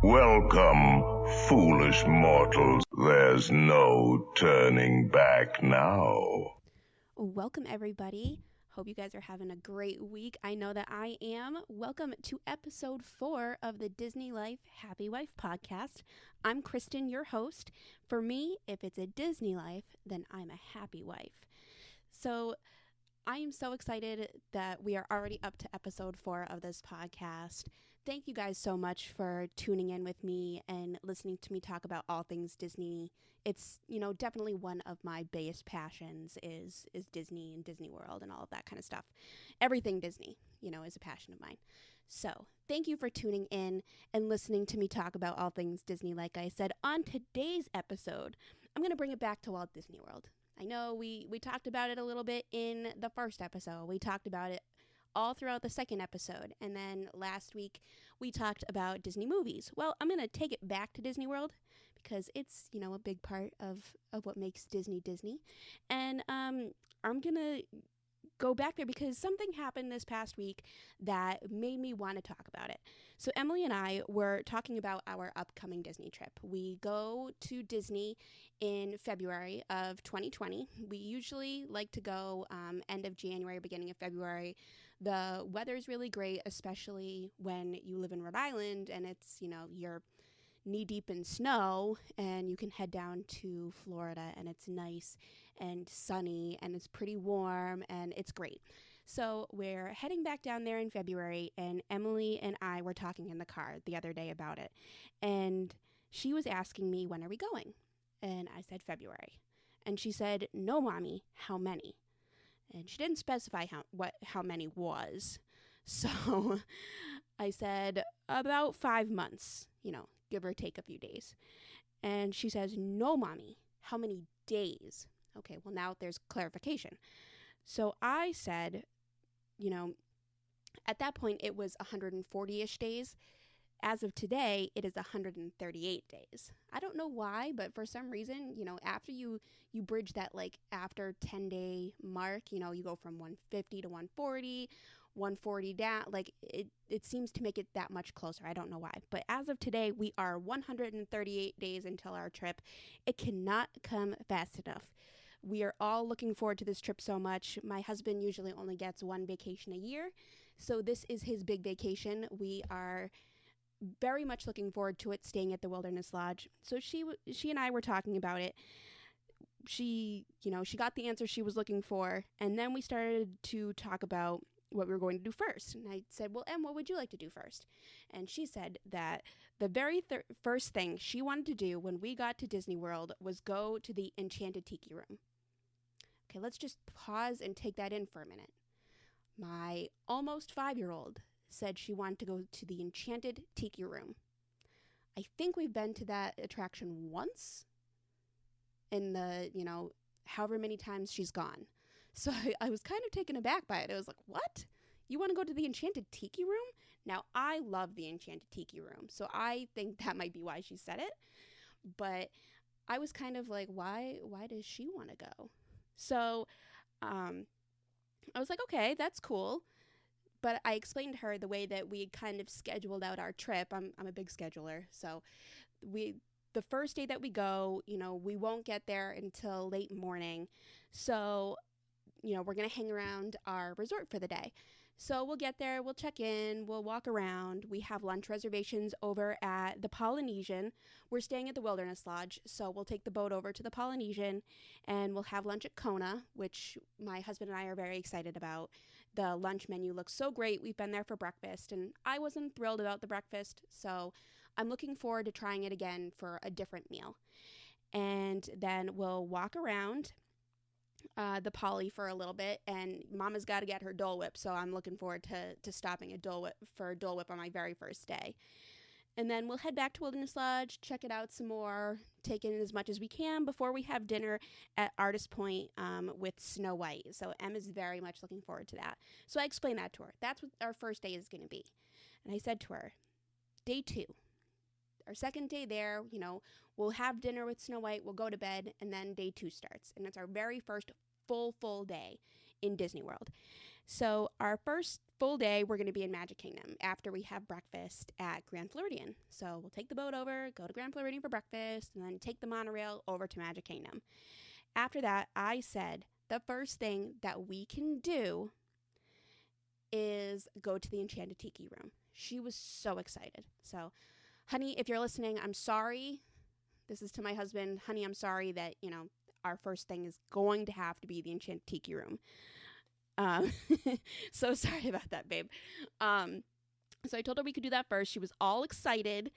Welcome, foolish mortals. There's no turning back now. Welcome, everybody. Hope you guys are having a great week. I know that I am. Welcome to episode 4 of the Disney Life Happy Wife podcast. I'm Kristen, your host. For me, if it's a Disney life, then I'm a happy wife. So I am so excited that we are already up to episode 4 of this podcast. Thank you guys so much for tuning in with me and listening to me talk about all things Disney. It's, definitely one of my biggest passions is Disney and Disney World and all of that kind of stuff. Everything Disney, is a passion of mine. So thank you for tuning in and listening to me talk about all things Disney. Like I said, on today's episode, I'm going to bring it back to Walt Disney World. I know we talked about it a little bit in the first episode. We talked about it all throughout the second episode. And then last week, we talked about Disney movies. Well, I'm going to take it back to Disney World because it's, a big part of what makes Disney Disney. And I'm going to go back there because something happened this past week that made me want to talk about it. So Emily and I were talking about our upcoming Disney trip. We go to Disney in February of 2020. We usually like to go end of January, beginning of February. The weather's really great, especially when you live in Rhode Island and it's, you're knee deep in snow and you can head down to Florida and it's nice and sunny and it's pretty warm and it's great. So we're heading back down there in February and Emily and I were talking in the car the other day about it. And she was asking me, when are we going? And I said February. And she said, no, Mommy, how many? And she didn't specify how many was. So I said about 5 months, give or take a few days. And she says, no, Mommy, how many days? Okay, well, now there's clarification. So I said, at that point it was 140-ish days. As of today, it is 138 days. I don't know why, but for some reason, after you bridge that after 10-day mark, you go from 150 to 140, 140 down, it seems to make it that much closer. I don't know why. But as of today, we are 138 days until our trip. It cannot come fast enough. We are all looking forward to this trip so much. My husband usually only gets one vacation a year, so this is his big vacation. We are very much looking forward to it, staying at the Wilderness Lodge. So she and I were talking about it. She got the answer she was looking for, and then we started to talk about what we were going to do first. And I said, well, Em, what would you like to do first? And she said that the very first thing she wanted to do when we got to Disney World was go to the Enchanted Tiki Room. Okay, let's just pause and take that in for a minute. My almost 5-year-old said she wanted to go to the Enchanted Tiki Room. I think we've been to that attraction once in the, however many times she's gone. So I was kind of taken aback by it. I was like, what? You want to go to the Enchanted Tiki Room? Now, I love the Enchanted Tiki Room, so I think that might be why she said it. But I was kind of like, why does she want to go? So I was like, okay, that's cool. But I explained to her the way that we kind of scheduled out our trip. I'm a big scheduler. So the first day that we go, we won't get there until late morning. So, we're going to hang around our resort for the day. So we'll get there, we'll check in, we'll walk around. We have lunch reservations over at the Polynesian. We're staying at the Wilderness Lodge, so we'll take the boat over to the Polynesian and we'll have lunch at Kona, which my husband and I are very excited about. The lunch menu looks so great. We've been there for breakfast, and I wasn't thrilled about the breakfast, so I'm looking forward to trying it again for a different meal. And then we'll walk around the Poly for a little bit, and Mama's got to get her Dole Whip, so I'm looking forward to stopping at Dole Whip on my very first day. And then we'll head back to Wilderness Lodge, check it out some more, take in as much as we can before we have dinner at Artist Point with Snow White. So Em is very much looking forward to that. So I explained that to her. That's what our first day is going to be. And I said to her, day 2, our second day there, we'll have dinner with Snow White, we'll go to bed, and then day 2 starts. And it's our very first full day in Disney World. So our first full day, we're going to be in Magic Kingdom after we have breakfast at Grand Floridian. So we'll take the boat over, go to Grand Floridian for breakfast, and then take the monorail over to Magic Kingdom. After that, I said the first thing that we can do is go to the Enchanted Tiki room. She was so excited. So, honey, if you're listening, I'm sorry. This is to my husband. Honey, I'm sorry that, our first thing is going to have to be the Enchanted Tiki room. So sorry about that, babe. So I told her we could do that first. She was all excited.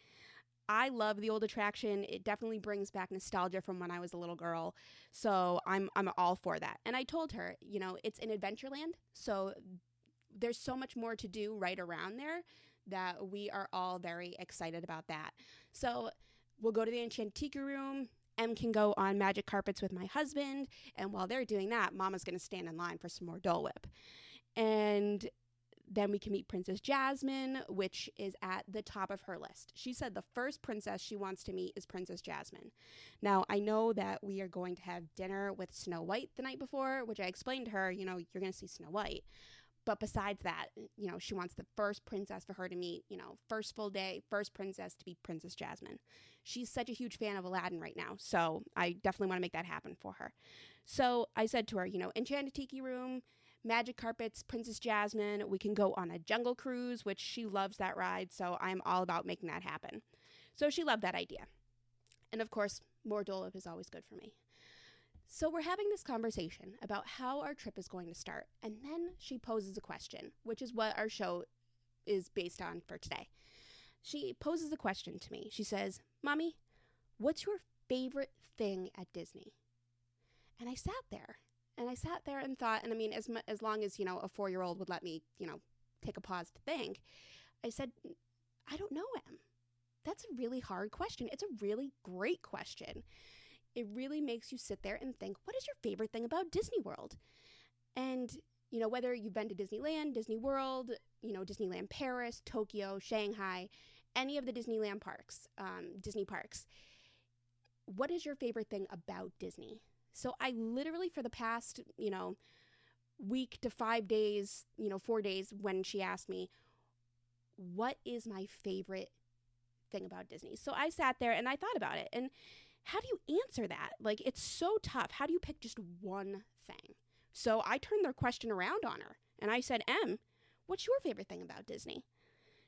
I love the old attraction. It definitely brings back nostalgia from when I was a little girl. So I'm all for that. And I told her, it's in Adventureland. So there's so much more to do right around there that we are all very excited about that. So we'll go to the Enchanted Tiki room. Em can go on magic carpets with my husband. And while they're doing that, Mama's going to stand in line for some more Dole Whip. And then we can meet Princess Jasmine, which is at the top of her list. She said the first princess she wants to meet is Princess Jasmine. Now, I know that we are going to have dinner with Snow White the night before, which I explained to her, you're going to see Snow White. But besides that, she wants the first princess for her to meet, first full day, first princess to be Princess Jasmine. She's such a huge fan of Aladdin right now, so I definitely want to make that happen for her. So I said to her, Enchanted Tiki room, magic carpets, Princess Jasmine. We can go on a jungle cruise, which she loves that ride, so I'm all about making that happen. So she loved that idea. And of course, more Dole Whip is always good for me. So we're having this conversation about how our trip is going to start, and then she poses a question, which is what our show is based on for today. She poses a question to me. She says, Mommy, what's your favorite thing at Disney? And I sat there and thought, and I mean, as long as, a 4-year-old would let me, take a pause to think, I said, I don't know, Em. That's a really hard question. It's a really great question. It really makes you sit there and think, what is your favorite thing about Disney World? And, whether you've been to Disneyland, Disney World, Disneyland Paris, Tokyo, Shanghai, any of the Disneyland parks, Disney parks, what is your favorite thing about Disney? So I literally, for the past, week to 5 days, 4 days, when she asked me, what is my favorite thing about Disney? So I sat there and I thought about it. And how do you answer that? Like, it's so tough. How do you pick just one thing? So I turned their question around on her and I said, Em, what's your favorite thing about Disney?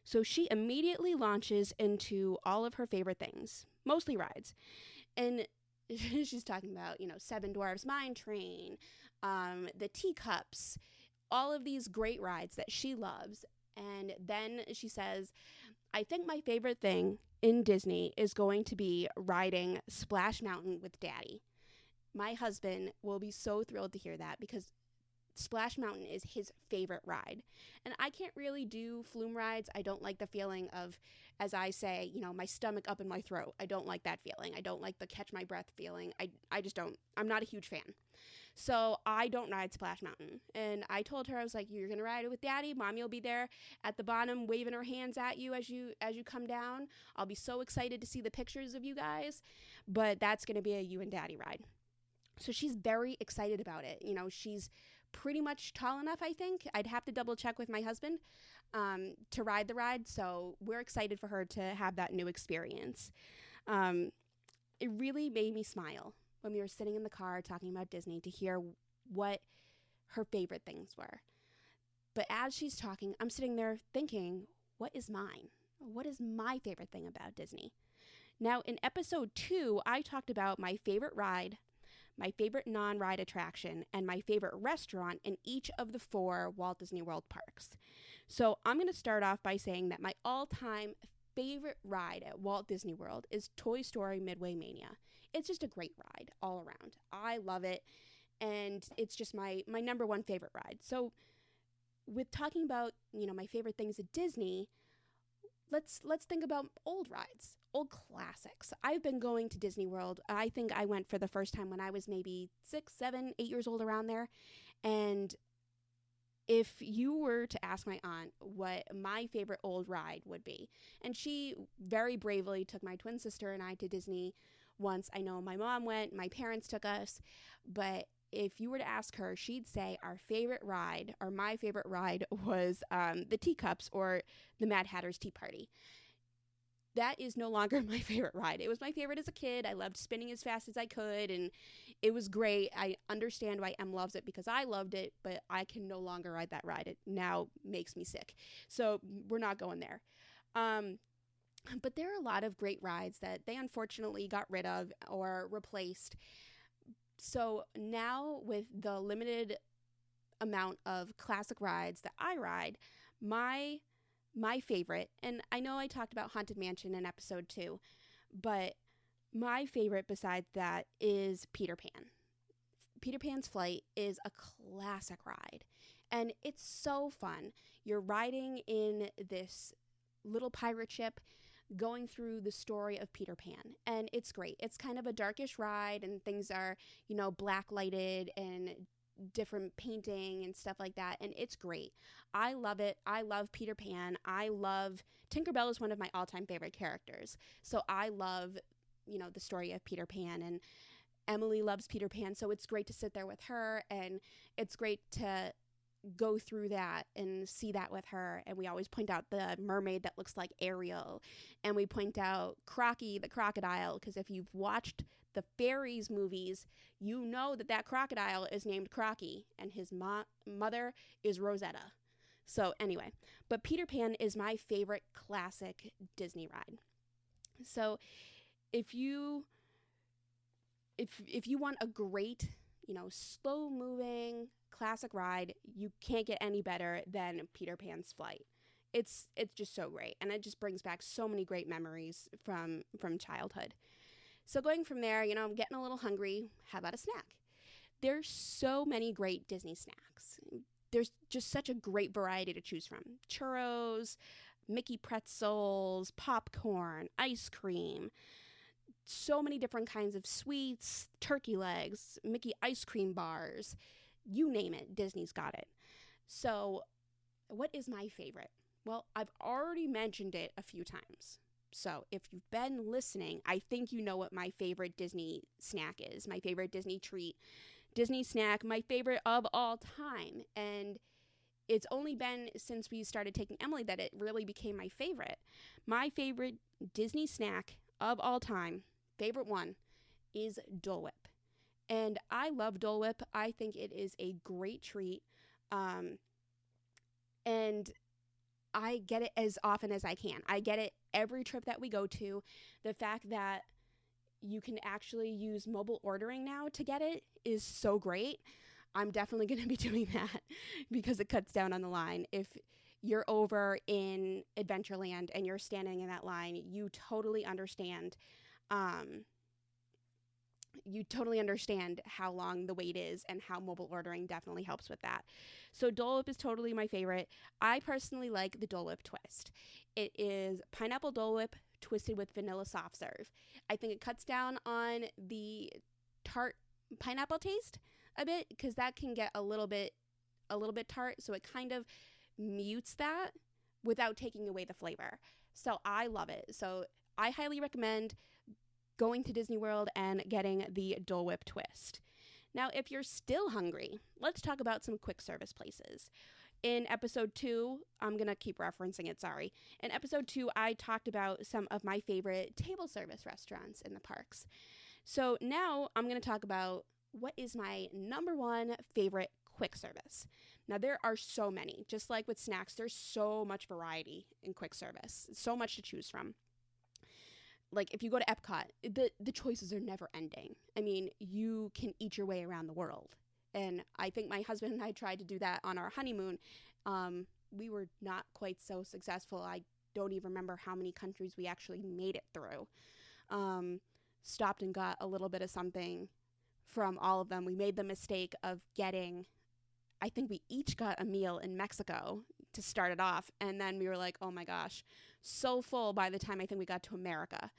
So she immediately launches into all of her favorite things, mostly rides. And she's talking about, Seven Dwarfs Mine Train, the teacups, all of these great rides that she loves. And then she says, I think my favorite thing in Disney is going to be riding Splash Mountain with Daddy. My husband will be so thrilled to hear that because Splash Mountain is his favorite ride. And I can't really do flume rides. I don't like the feeling of, as I say, my stomach up in my throat. I don't like that feeling. I don't like the catch my breath feeling. I just don't. I'm not a huge fan. So I don't ride Splash Mountain. And I told her, I was like, you're going to ride it with Daddy. Mommy will be there at the bottom waving her hands at you as you come down. I'll be so excited to see the pictures of you guys. But that's going to be a you and Daddy ride. So she's very excited about it. She's pretty much tall enough, I think. I'd have to double check with my husband to ride the ride. So we're excited for her to have that new experience. It really made me smile when we were sitting in the car talking about Disney to hear what her favorite things were. But as she's talking, I'm sitting there thinking, what is mine? What is my favorite thing about Disney? Now, in episode 2, I talked about my favorite ride, my favorite non-ride attraction, and my favorite restaurant in each of the 4 Walt Disney World parks. So I'm going to start off by saying that my all-time favorite ride at Walt Disney World is Toy Story Midway Mania. It's just a great ride all around. I love it, and it's just my number one favorite ride. So with talking about, my favorite things at Disney, let's think about old rides, old classics. I've been going to Disney World. I think I went for the first time when I was maybe 6, 7, 8 years old, around there. And if you were to ask my aunt what my favorite old ride would be, and she very bravely took my twin sister and I to Disney once. I know my mom went, my parents took us, but if you were to ask her, she'd say our favorite ride, or my favorite ride, was the Teacups, or the Mad Hatter's Tea Party. That is no longer my favorite ride. It was my favorite as a kid. I loved spinning as fast as I could, and it was great. I understand why Em loves it because I loved it, but I can no longer ride that ride. It now makes me sick. So we're not going there. But there are a lot of great rides that they unfortunately got rid of or replaced. So now, with the limited amount of classic rides that I ride, my favorite, and I know I talked about Haunted Mansion in episode 2, but my favorite besides that is Peter Pan. Peter Pan's Flight is a classic ride, and it's so fun. You're riding in this little pirate ship going through the story of Peter Pan, and it's great. It's kind of a darkish ride, and things are, black lighted and different painting and stuff like that, and it's great. I love it. I love Peter Pan. Tinkerbell is one of my all-time favorite characters, so I love the story of Peter Pan, and Emily loves Peter Pan, so it's great to sit there with her, and it's great to go through that and see that with her. And we always point out the mermaid that looks like Ariel, and we point out Crocky the crocodile, because if you've watched the Fairies movies, you know that crocodile is named Crocky, and his mother is Rosetta. So anyway, but Peter Pan is my favorite classic Disney ride. So if you want a great, slow moving classic ride, you can't get any better than Peter Pan's Flight. It's just so great, and it just brings back so many great memories from childhood. So going from there, I'm getting a little hungry. How about a snack? There's so many great Disney snacks. There's just such a great variety to choose from. Churros, Mickey pretzels, popcorn, ice cream, so many different kinds of sweets, turkey legs, Mickey ice cream bars, you name it, Disney's got it. So what is my favorite? Well, I've already mentioned it a few times. So if you've been listening, I think you know what my favorite Disney snack is, my favorite Disney treat, Disney snack, my favorite of all time. And it's only been since we started taking Emily that it really became my favorite. My favorite Disney snack of all time, favorite one, is Dole Whip. And I love Dole Whip. I think it is a great treat. And I get it as often as I can. I get it every trip that we go to. The fact that you can actually use mobile ordering now to get it is so great. I'm definitely going to be doing that because it cuts down on the line. If you're over in Adventureland and you're standing in that line, you totally understand. You totally understand how long the wait is and how mobile ordering definitely helps with that. So Dole Whip is totally my favorite. I personally like the Dole Whip twist. It is pineapple Dole Whip twisted with vanilla soft serve. I think it cuts down on the tart pineapple taste a bit because that can get a little bit tart. So it kind of mutes that without taking away the flavor. So I love it. So I highly recommend going to Disney World and getting the Dole Whip twist. Now, if you're still hungry, let's talk about some quick service places. In episode 2, I'm going to keep referencing it, sorry. In episode 2, I talked about some of my favorite table service restaurants in the parks. So now I'm going to talk about what is my number one favorite quick service. Now, there are so many. Just like with snacks, there's so much variety in quick service. So much to choose from. Like, if you go to Epcot, the choices are never ending. I mean, you can eat your way around the world. And I think my husband and I tried to do that on our honeymoon. We were not quite so successful. I don't even remember how many countries we actually made it through. Stopped and got a little bit of something from all of them. We made the mistake of I think we each got a meal in Mexico to start it off. And then we were like, oh my gosh, so full by the time I think we got to America.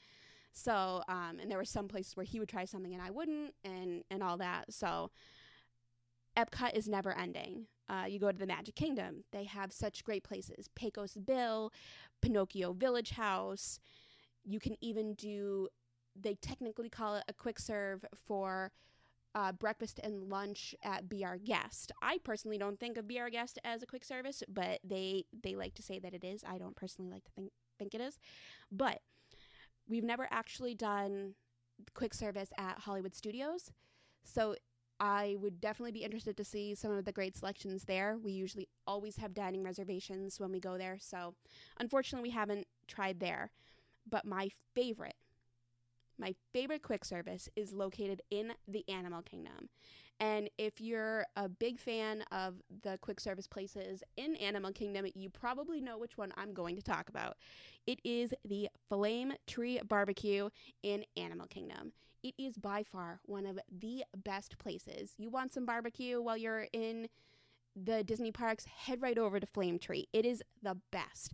So, and there were some places where he would try something and I wouldn't and all that. So Epcot is never ending. You go to the Magic Kingdom. They have such great places. Pecos Bill, Pinocchio Village House. You can even they technically call it a quick serve for breakfast and lunch at Be Our Guest. I personally don't think of Be Our Guest as a quick service, but they like to say that it is. I don't personally like to think it is. But we've never actually done quick service at Hollywood Studios. So I would definitely be interested to see some of the great selections there. We usually always have dining reservations when we go there. So unfortunately, we haven't tried there. But my favorite quick service is located in the Animal Kingdom. And if you're a big fan of the quick service places in Animal Kingdom, you probably know which one I'm going to talk about. It is the Flame Tree Barbecue in Animal Kingdom. It is by far one of the best places. You want some barbecue while you're in the Disney parks, head right over to Flame Tree. It is the best.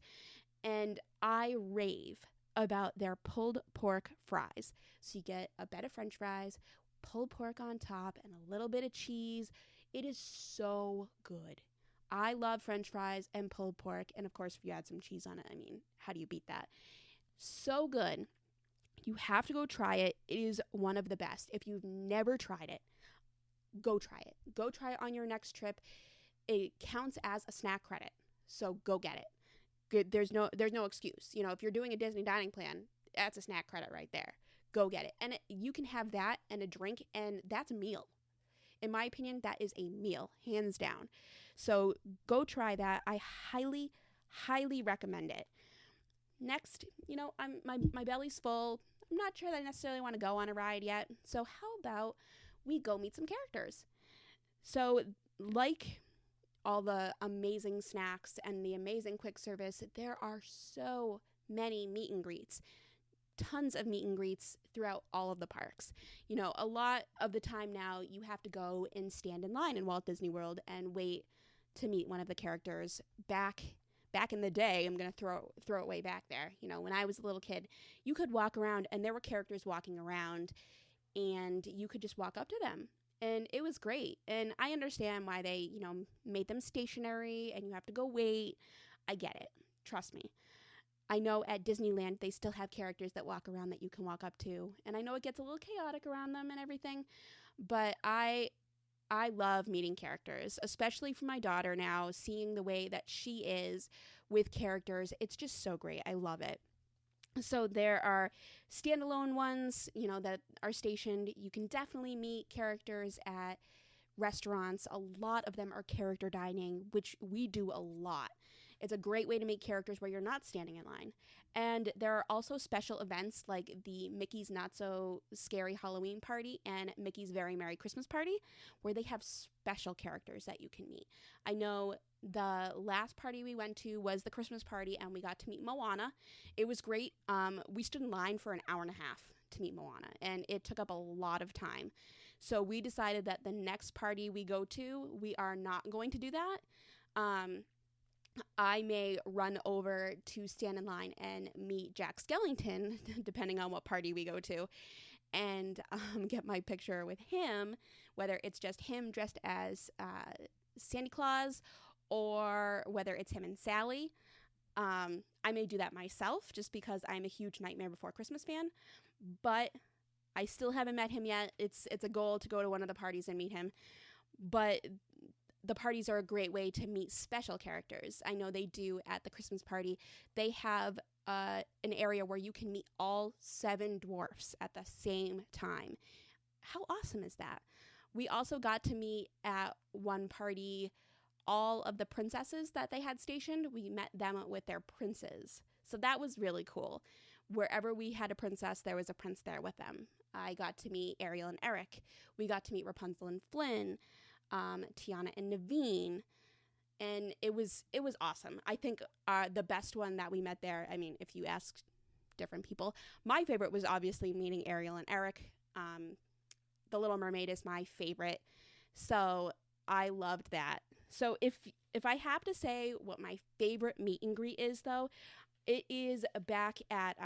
And I rave about their pulled pork fries. So you get a bed of French fries, pulled pork on top, and a little bit of cheese. It is so good. I love French fries and pulled pork. And of course, if you add some cheese on it, I mean, how do you beat that? So good. You have to go try it. It is one of the best. If you've never tried it, go try it. Go try it on your next trip. It counts as a snack credit. So go get it. Good. There's no excuse. You know, if you're doing a Disney dining plan, that's a snack credit right there. Go get it. And you can have that and a drink, and that's a meal. In my opinion, that is a meal, hands down. So go try that. I highly, highly recommend it. Next, you know, my belly's full. I'm not sure that I necessarily want to go on a ride yet. So how about we go meet some characters? So like all the amazing snacks and the amazing quick service, there are so many meet and greets. Tons of meet and greets throughout all of the parks. You know, a lot of the time now you have to go and stand in line in Walt Disney World and wait to meet one of the characters. Back in the day, I'm going to throw it way back there. You know, when I was a little kid, you could walk around and there were characters walking around and you could just walk up to them. And it was great. And I understand why they, you know, made them stationary and you have to go wait. I get it. Trust me. I know at Disneyland, they still have characters that walk around that you can walk up to. And I know it gets a little chaotic around them and everything. But I love meeting characters, especially for my daughter now, seeing the way that she is with characters. It's just so great. I love it. So there are standalone ones, you know, that are stationed. You can definitely meet characters at restaurants. A lot of them are character dining, which we do a lot. It's a great way to meet characters where you're not standing in line. And there are also special events like the Mickey's Not So Scary Halloween Party and Mickey's Very Merry Christmas Party, where they have special characters that you can meet. I know the last party we went to was the Christmas party, and we got to meet Moana. It was great. We stood in line for an hour and a half to meet Moana, and it took up a lot of time. So we decided that the next party we go to, we are not going to do that. I may run over to stand in line and meet Jack Skellington, depending on what party we go to, and get my picture with him, whether it's just him dressed as Santa Claus or whether it's him and Sally. I may do that myself just because I'm a huge Nightmare Before Christmas fan, but I still haven't met him yet. It's a goal to go to one of the parties and meet him, but the parties are a great way to meet special characters. I know they do at the Christmas party. They have an area where you can meet all 7 dwarfs at the same time. How awesome is that? We also got to meet at one party all of the princesses that they had stationed. We met them with their princes. So that was really cool. Wherever we had a princess, there was a prince there with them. I got to meet Ariel and Eric. We got to meet Rapunzel and Flynn, Tiana and Naveen, and it was awesome. I think the best one that we met there, I mean, if you ask different people, my favorite was obviously meeting Ariel and Eric. The Little Mermaid is my favorite, so I loved that. So if I have to say what my favorite meet and greet is, though, it is back at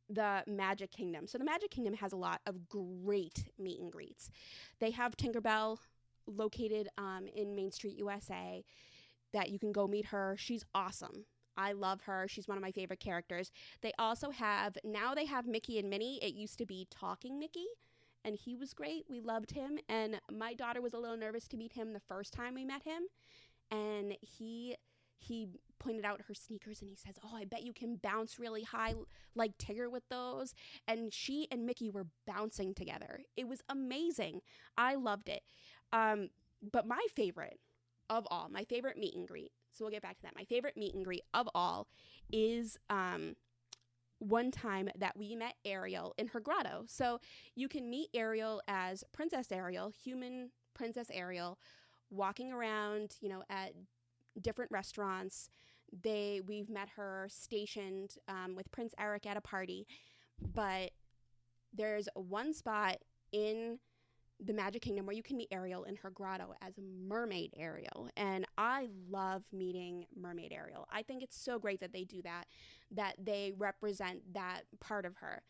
the Magic Kingdom. So the Magic Kingdom has a lot of great meet and greets. They have Tinkerbell located in Main Street, USA, that you can go meet her. She's awesome. I love her. She's one of my favorite characters. They also have Mickey and Minnie. It used to be Talking Mickey, and he was great. We loved him, and my daughter was a little nervous to meet him the first time we met him, and he pointed out her sneakers and he says, "Oh, I bet you can bounce really high like Tigger with those." And she and Mickey were bouncing together. It was amazing. I loved it. But my favorite of all, my favorite meet and greet, so we'll get back to that. My favorite meet and greet of all is one time that we met Ariel in her grotto. So you can meet Ariel as Princess Ariel, human Princess Ariel, walking around, at different restaurants. We've met her stationed with Prince Eric at a party, but there's one spot in the Magic Kingdom where you can meet Ariel in her grotto as Mermaid Ariel, and I love meeting Mermaid Ariel. I think it's so great that they do that they represent that part of her,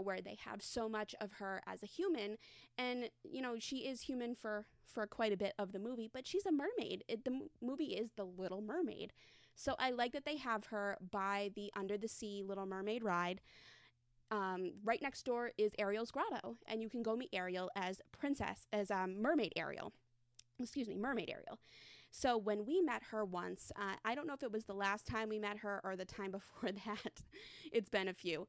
where they have so much of her as a human, and she is human for quite a bit of the movie, but she's a mermaid. The movie is The Little Mermaid, so I like that they have her by the Under the Sea Little Mermaid ride. Right next door is Ariel's grotto, and you can go meet Ariel as Mermaid Ariel. Mermaid Ariel. So when we met her once, I don't know if it was the last time we met her or the time before that. It's been a few.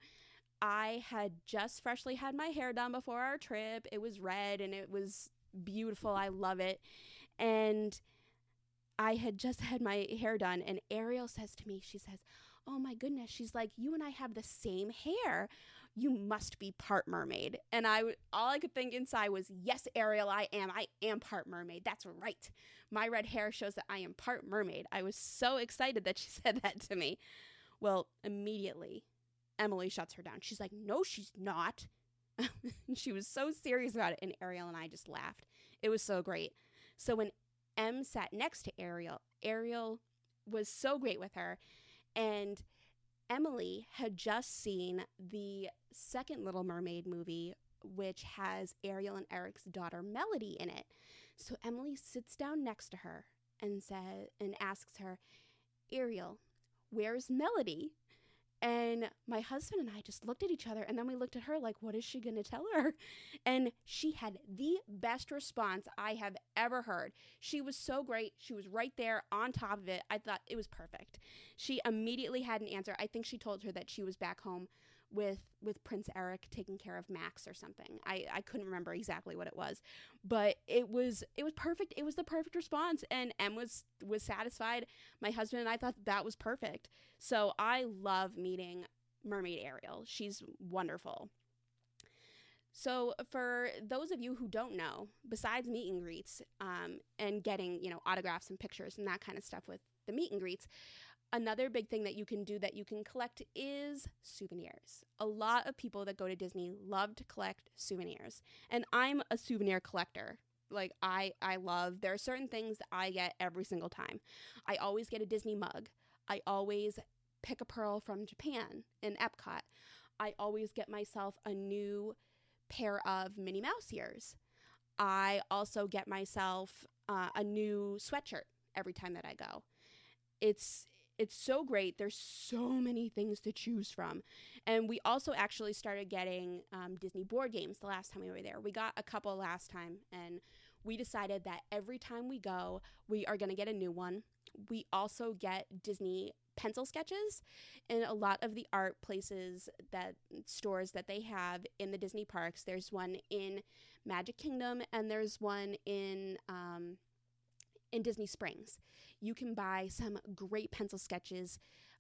I had just freshly had my hair done before our trip. It was red and it was beautiful. I love it. And I had just had my hair done, and Ariel says to me, she says, "Oh my goodness," she's like, "you and I have the same hair. You must be part mermaid." And all I could think inside was, "Yes, Ariel, I am part mermaid. That's right. My red hair shows that I am part mermaid." I was so excited that she said that to me. Well, immediately, Emily shuts her down. She's like, "No, she's not." She was so serious about it, and Ariel and I just laughed. It was so great. So when Em sat next to Ariel was so great with her, and Emily had just seen the second Little Mermaid movie, which has Ariel and Eric's daughter Melody in it. So Emily sits down next to her and asks her, "Ariel, where's Melody?" And my husband and I just looked at each other, and then we looked at her like, what is she going to tell her? And she had the best response I have ever heard. She was so great. She was right there on top of it. I thought it was perfect. She immediately had an answer. I think she told her that she was back home with Prince Eric taking care of Max or something. I couldn't remember exactly what it was, but it was perfect. It was the perfect response, and Em was satisfied. My husband and I thought that was perfect. So I love meeting Mermaid Ariel. She's wonderful. So for those of you who don't know, besides meet and greets and getting autographs and pictures and that kind of stuff with the meet and greets, another big thing that you can do that you can collect is souvenirs. A lot of people that go to Disney love to collect souvenirs, and I'm a souvenir collector. Like I love, there are certain things that I get every single time. I always get a Disney mug. I always pick a pearl from Japan in Epcot. I always get myself a new pair of Minnie Mouse ears. I also get myself a new sweatshirt every time that I go. It's so great. There's so many things to choose from. And we also actually started getting Disney board games the last time we were there. We got a couple last time, and we decided that every time we go, we are going to get a new one. We also get Disney pencil sketches in a lot of the art stores that they have in the Disney parks. There's one in Magic Kingdom, and there's one in Disney Springs. You can buy some great pencil sketches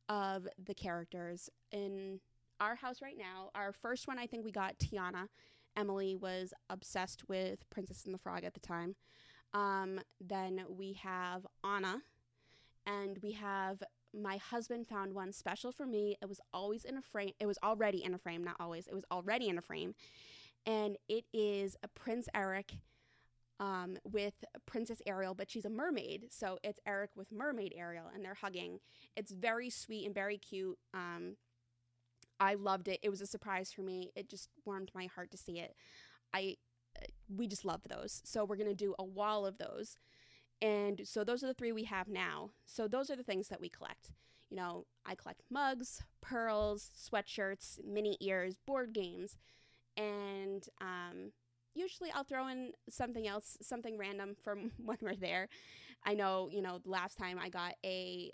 of the characters. In our house right now, our first one, I think we got Tiana. Emily was obsessed with Princess and the Frog at the time. Then we have Anna, and we have, my husband found one special for me. It was always in a frame. It was already in a frame, not always. It was already in a frame. And it is a Prince Eric with Princess Ariel, but she's a mermaid. So it's Eric with Mermaid Ariel, and they're hugging. It's very sweet and very cute. I loved it. It was a surprise for me. It just warmed my heart to see it. We just love those. So we're going to do a wall of those. And so those are the three we have now. So those are the things that we collect. I collect mugs, pearls, sweatshirts, mini ears, board games, and usually I'll throw in something else, something random from when we're there. I know, last time I got a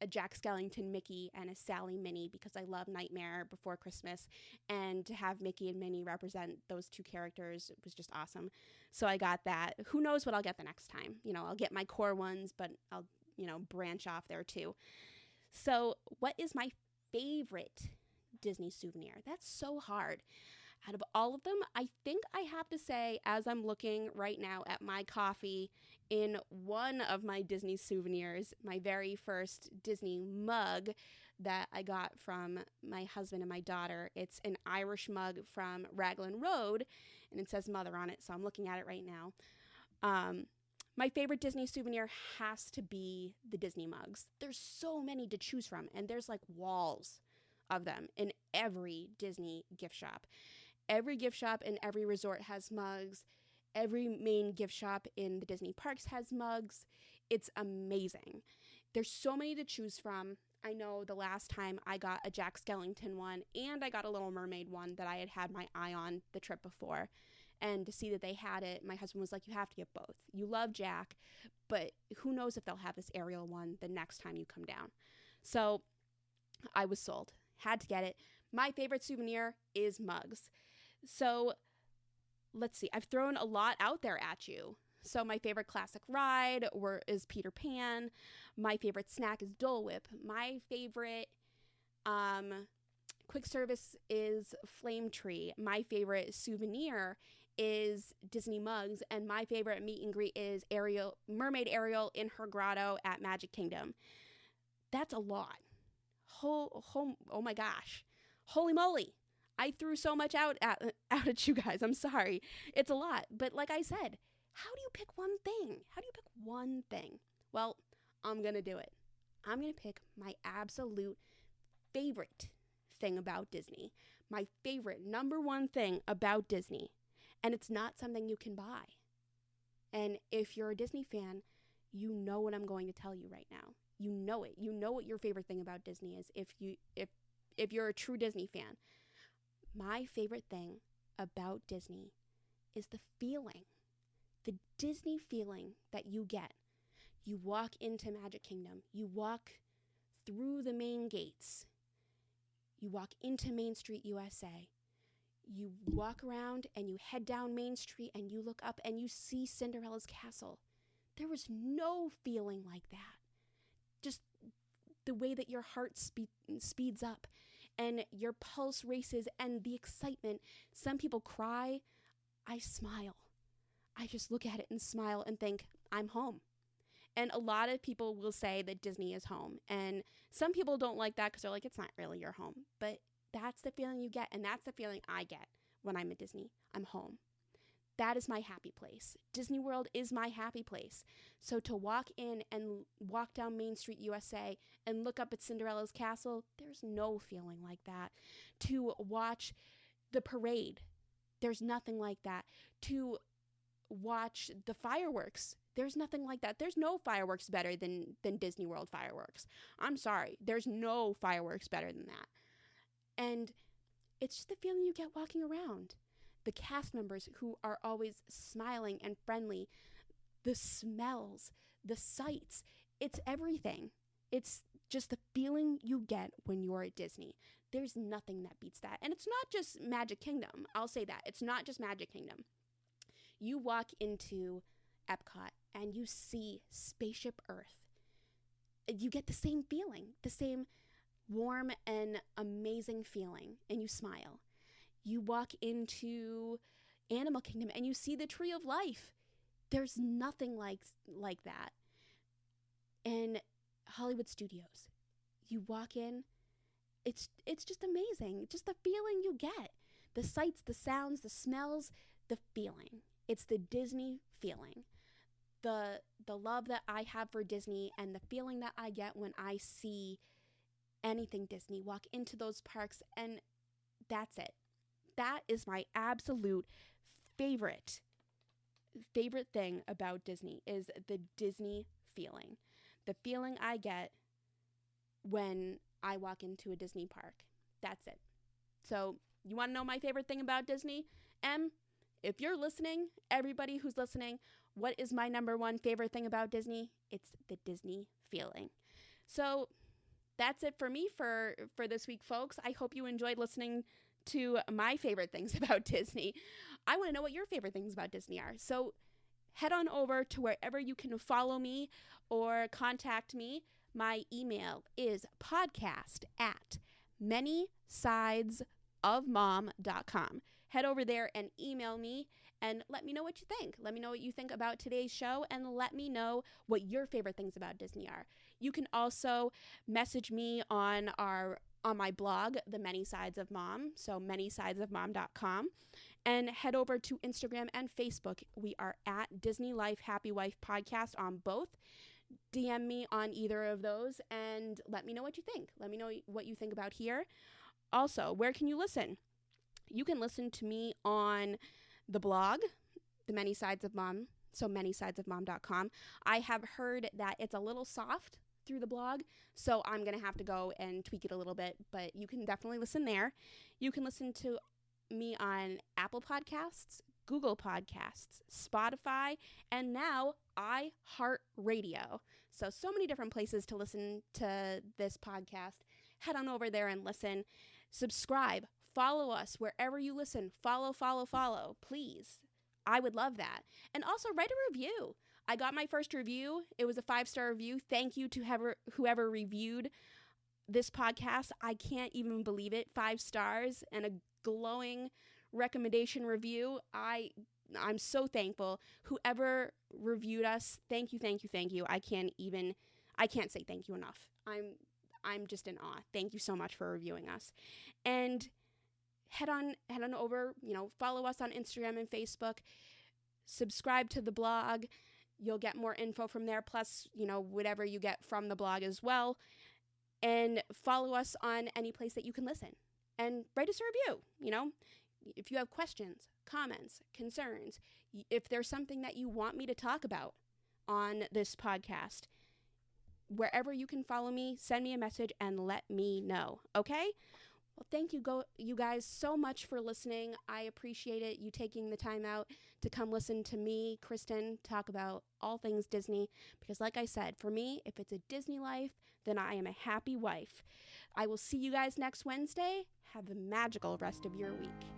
Jack Skellington Mickey and a Sally Minnie because I love Nightmare Before Christmas, and to have Mickey and Minnie represent those two characters was just awesome. So I got that. Who knows what I'll get the next time? I'll get my core ones, but I'll, branch off there too. So, what is my favorite Disney souvenir? That's so hard. Out of all of them, I think I have to say, as I'm looking right now at my coffee in one of my Disney souvenirs, my very first Disney mug that I got from my husband and my daughter. It's an Irish mug from Raglan Road, and it says Mother on it, so I'm looking at it right now. My favorite Disney souvenir has to be the Disney mugs. There's so many to choose from, and there's like walls of them in every Disney gift shop. Every gift shop in every resort has mugs. Every main gift shop in the Disney parks has mugs. It's amazing. There's so many to choose from. I know the last time I got a Jack Skellington one, and I got a Little Mermaid one that I had my eye on the trip before. And to see that they had it, my husband was like, you have to get both. You love Jack, but who knows if they'll have this Ariel one the next time you come down. So I was sold. Had to get it. My favorite souvenir is mugs. So let's see. I've thrown a lot out there at you. So my favorite classic ride is Peter Pan. My favorite snack is Dole Whip. My favorite quick service is Flame Tree. My favorite souvenir is Disney mugs, and my favorite meet and greet is Mermaid Ariel in her grotto at Magic Kingdom. That's a lot. Oh my gosh. Holy moly. I threw so much out at you guys. I'm sorry. It's a lot. But like I said, how do you pick one thing? How do you pick one thing? Well, I'm going to do it. I'm going to pick my absolute favorite thing about Disney. My favorite number one thing about Disney. And it's not something you can buy. And if you're a Disney fan, you know what I'm going to tell you right now. You know it. You know what your favorite thing about Disney is if you're a true Disney fan. My favorite thing about Disney is the feeling. The Disney feeling that you get. You walk into Magic Kingdom. You walk through the main gates. You walk into Main Street USA. You walk around and you head down Main Street and you look up and you see Cinderella's castle. There was no feeling like that. Just the way that your heart speeds up and your pulse races and the excitement. Some people cry. I smile. I just look at it and smile and think, I'm home. And a lot of people will say that Disney is home. And some people don't like that because they're like, it's not really your home. But that's the feeling you get. And that's the feeling I get when I'm at Disney. I'm home. That is my happy place. Disney World is my happy place. So to walk in and walk down Main Street USA and look up at Cinderella's castle, there's no feeling like that. To watch the parade, there's nothing like that. To watch the fireworks, there's nothing like that. There's no fireworks better than Disney World fireworks. I'm sorry. There's no fireworks better than that. And it's just the feeling you get walking around. The cast members who are always smiling and friendly, the smells, the sights, it's everything. It's just the feeling you get when you're at Disney. There's nothing that beats that. And it's not just Magic Kingdom. I'll say that. It's not just Magic Kingdom. You walk into Epcot and you see Spaceship Earth. You get the same feeling, the same warm and amazing feeling, and you smile. You walk into Animal Kingdom and you see the Tree of Life. There's nothing like that. And Hollywood Studios, you walk in, it's just amazing. Just the feeling you get. The sights, the sounds, the smells, the feeling. It's the Disney feeling. The love that I have for Disney and the feeling that I get when I see anything Disney, walk into those parks, and that's it. That is my absolute favorite thing about Disney is the Disney feeling. The feeling I get when I walk into a Disney park. That's it. So, you want to know my favorite thing about Disney? if you're listening, everybody who's listening, what is my number one favorite thing about Disney? It's the Disney feeling. So that's it for me for this week, folks. I hope you enjoyed listening to my favorite things about Disney. I want to know what your favorite things about Disney are. So head on over to wherever you can follow me or contact me. My email is podcast@manysidesofmom.com. Head over there and email me and let me know what you think. Let me know what you think about today's show and let me know what your favorite things about Disney are. You can also message me on my blog, The Many Sides of Mom, so manysidesofmom.com, and head over to Instagram and Facebook. We are at Disney Life Happy Wife Podcast on both. DM me on either of those and let me know what you think. Let me know what you think about here. Also, where can you listen? You can listen to me on the blog, The Many Sides of Mom, so manysidesofmom.com. I have heard that it's a little soft through the blog, so I'm going to have to go and tweak it a little bit, but you can definitely listen there. You can listen to me on Apple Podcasts, Google Podcasts, Spotify, and now iHeartRadio. So many different places to listen to this podcast. Head on over there and listen. Subscribe. Follow us wherever you listen. Follow, please. I would love that. And also write a review. I got my first review. It was a 5-star review. Thank you to whoever reviewed this podcast. I can't even believe it. 5 stars and a glowing recommendation review. I'm so thankful. Whoever reviewed us, thank you. I can't say thank you enough. I'm just in awe. Thank you so much for reviewing us. And head on over, follow us on Instagram and Facebook. Subscribe to the blog. You'll get more info from there, plus, whatever you get from the blog as well. And follow us on any place that you can listen. And write us a review, If you have questions, comments, concerns, if there's something that you want me to talk about on this podcast, wherever you can follow me, send me a message and let me know, okay? Well, thank you guys so much for listening. I appreciate it, you taking the time out to come listen to me, Kristen, talk about all things Disney. Because like I said, for me, if it's a Disney life, then I am a happy wife. I will see you guys next Wednesday. Have a magical rest of your week.